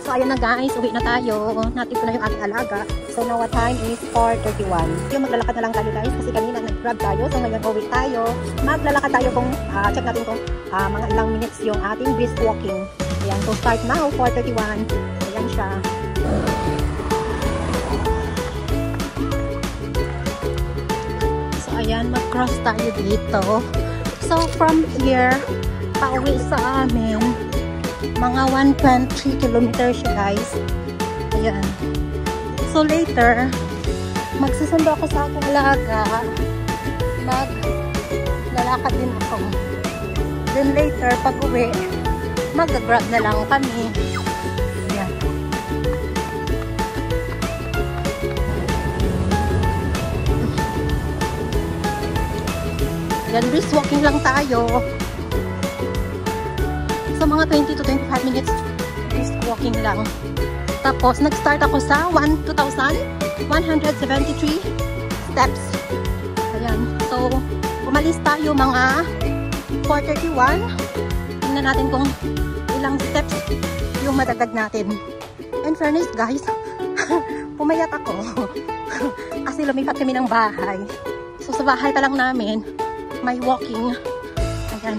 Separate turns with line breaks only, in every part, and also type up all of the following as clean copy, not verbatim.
So, ayan na guys, uwi na tayo. Natin ko na yung ating alaga. So, now what time is 4:31. Yung maglalakad na lang tayo guys kasi kanina nag-grab tayo. So, ngayon uwi tayo. Maglalakad tayo kung check natin kung mga ilang minutes yung ating brisk walking. Ayan, so start now, 4:31. Ayan siya. So, ayan, mag-cross tayo dito. So, from here, pauwi sa amin, mga 1.3 kilometers siya guys. Ayan. So later, magsusundo ako sa aking alaga. Maglalakad din ako. Then later, pag uwi, mag-grab na lang kami. Ayan. Ayan, brisk walking lang tayo. So, mga 20 to 25 minutes brisk walking lang. Tapos, nag-start ako sa 2,173 steps. Ayan. So, umalis tayo mga 4:31. Tingnan natin kung ilang steps yung madagdag natin. In fairness, guys, pumayat ako. Kasi lumipat kami ng bahay. So, sa bahay pa lang namin, may walking. Ayan.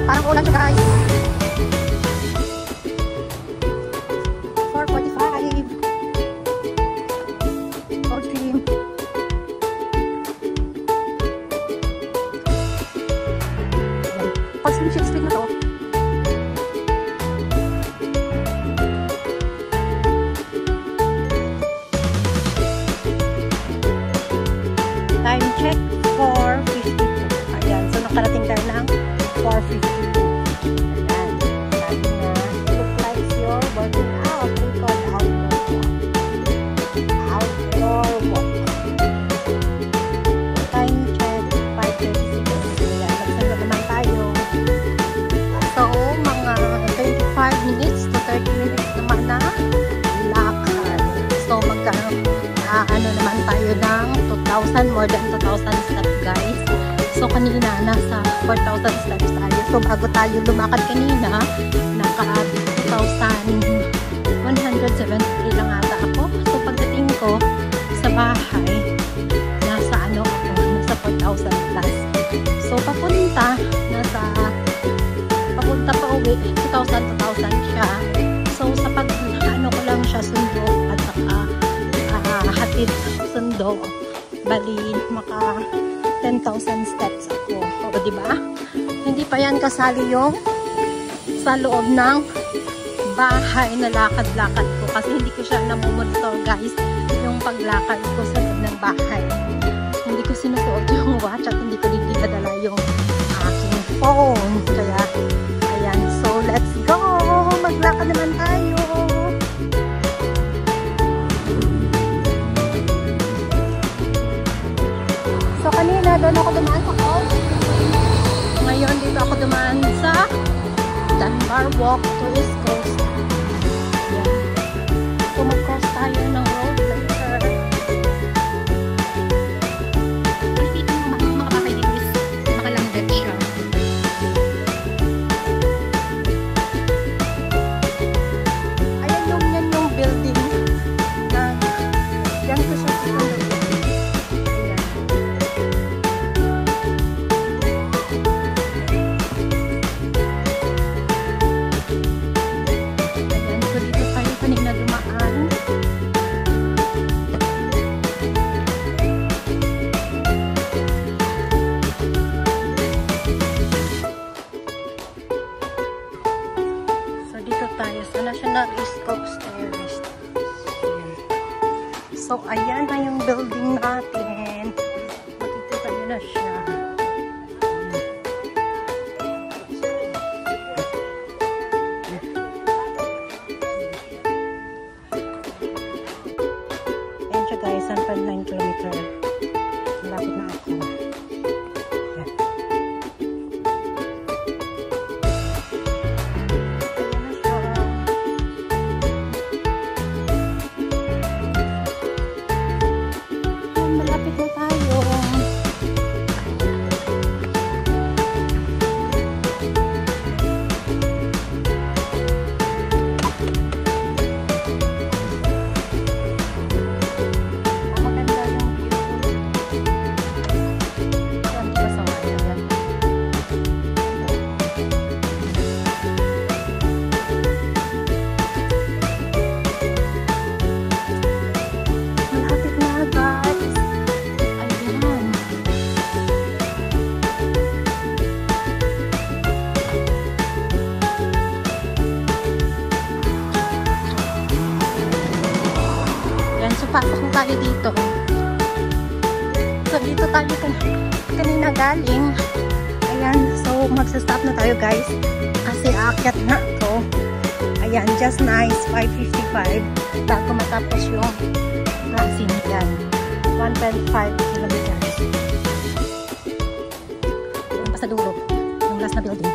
Parang ulan siya guys. 4:45. Okay. Pag-switch street na to. Time check 4:52. Ayan, so nakarating tayo ng 4:52. Mga more than 2,000 steps guys. So kanina nasa 4,000 steps tayo. So bago tayo lumakad kanina, naka 2,173 lang ata ako. So pagdating ko sa bahay, nasa ano ako, nasa 4,000 plus. So papunta pa uwi, 2,000 siya. So sa pag ano ko lang siya sundo at saka hatid sundo, bali maka 10,000 steps ako. O diba? Hindi pa yan kasali yung sa loob ng bahay na lakad-lakad ko kasi hindi ko siya namumonitor guys, yung paglakad ko sa loob ng bahay. Hindi ko sinusuot yung watch at hindi ko din dinadala yung aking phone. Kaya ayan, so let's go! Maglakad naman tayo! So kanina doon ako dumaan sa coast. Ngayon dito ako dumaan sa Dunbar Walk to East Coast. Ayan. So mag-cross tayo ng road later. Dito yung mga bahay dito is nakalanggit siya. Ayan yan yung building na yan ko siya siguro. National East Coast Terrace. So, ayan na yung building natin. Makikita nyo na siya. Ayan siya guys, 1.9 kilometer. Malapit na ako. Pasok na tayo dito. So, dito tayo kanina galing. Ayan. So, magsa-stop na tayo guys. Kasi aakyat na ako. Ayan. Just nice. 5:55. Bago matapos yung crossing yan. 1.5 kilometers. Ayan pa sa dulo. Yung last na building.